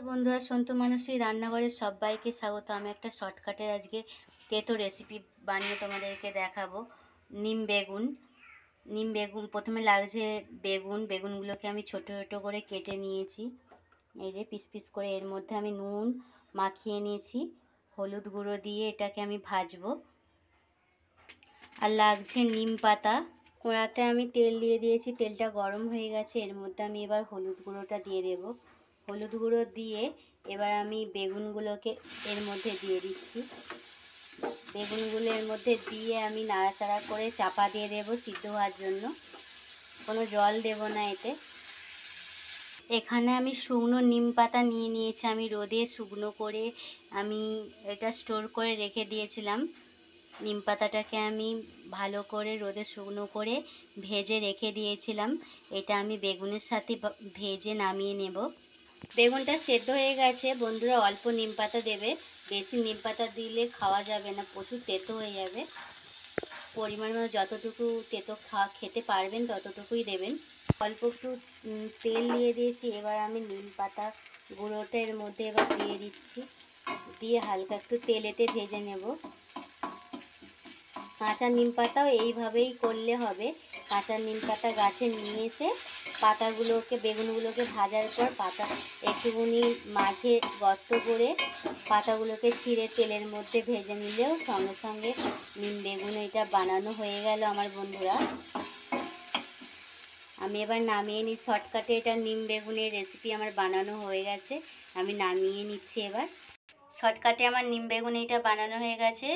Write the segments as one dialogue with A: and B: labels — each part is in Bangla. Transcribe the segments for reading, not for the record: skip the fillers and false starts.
A: বন্ধুরা, সন্তু মানসী রান্নাঘরে সবাইকে স্বাগত। আমি একটা শর্টকাটের আজকে তেতো রেসিপি বানিয়ে তোমাদেরকে দেখাবো। নিম বেগুন প্রথমে লাগছে বেগুনগুলোকে আমি ছোট ছোট করে কেটে নিয়েছি। এই যে পিস পিস করে এর মধ্যে আমি নুন মাখিয়ে নিয়েছি, হলুদ গুঁড়ো দিয়ে এটাকে আমি ভাজবো। আর লাগছে নিম পাতা। কড়াতে আমি তেল দিয়ে দিয়েছি, তেলটা গরম হয়ে গেছে। এর মধ্যে আমি এবার হলুদ গুঁড়োটা দিয়ে দেব। হলুদ গুঁড়ো দিয়ে এবার আমি বেগুনগুলোকে এর মধ্যে দিয়ে দিচ্ছি। বেগুনগুলো এর মধ্যে দিয়ে আমি নাড়াচাড়া করে চাপা দিয়ে দেব সিদ্ধ হওয়ার জন্য। কোনো জল দেব না এতে। এখানে আমি শুকনো নিম পাতা নিয়ে নিয়েছি, আমি রোদে শুকনো করে আমি এটা স্টোর করে রেখে দিয়েছিলাম। নিম পাতাটাকে আমি ভালো করে রোদে শুকনো করে ভেজে রেখে দিয়েছিলাম। এটা আমি বেগুনের সাথে ভেজে নামিয়ে নেব। বেগুনটা সেদ্ধ হয়ে গেছে বন্ধুরা, অল্প নিম পাতা দেবে, বেশি নিম পাতা দিলে খাওয়া যাবে না, প্রচুর তেতো হয়ে যাবে। পরিমাণ মতো যতটুকু তেতো খেতে পারবেন ততটুকুই দেবেন। অল্প একটু তেল দিয়ে দিয়েছি। এবার আমি নিম পাতা গুঁড়োটা এর মধ্যে এবার দিয়ে দিচ্ছি, দিয়ে হালকা একটু তেলেতে ভেজে নেব। কাঁচা নিম পাতাও এইভাবেই করলে হবে। কাঁচা নিম পাতা গাছে নিয়ে এসে পাতাগুলোকে বেগুনগুলোকে ভাজার পর পাতা একটুখানি মাঝে গর্ত করে পাতাগুলোকে ছিঁড়ে তেলের মধ্যে ভেজে নিলেও সঙ্গে সঙ্গে নিম বেগুন এটা বানানো হয়ে গেল আমার বন্ধুরা। আমি এবার নামিয়ে নিই। শর্টকাটে এটা নিম বেগুনের রেসিপি আমার বানানো হয়ে গেছে, আমি নামিয়ে নিচ্ছি এবার। শর্টকাটে আমার নিম বেগুন এটা বানানো হয়ে গেছে।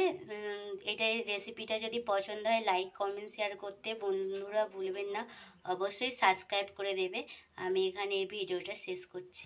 A: এটা রেসিপিটা যদি পছন্দ হয় লাইক কমেন্ট শেয়ার করতে বন্ধুরা ভুলবেন না। অবশ্যই সাবস্ক্রাইব করে দেবে। আমি এখানে এই ভিডিওটা শেষ করছি।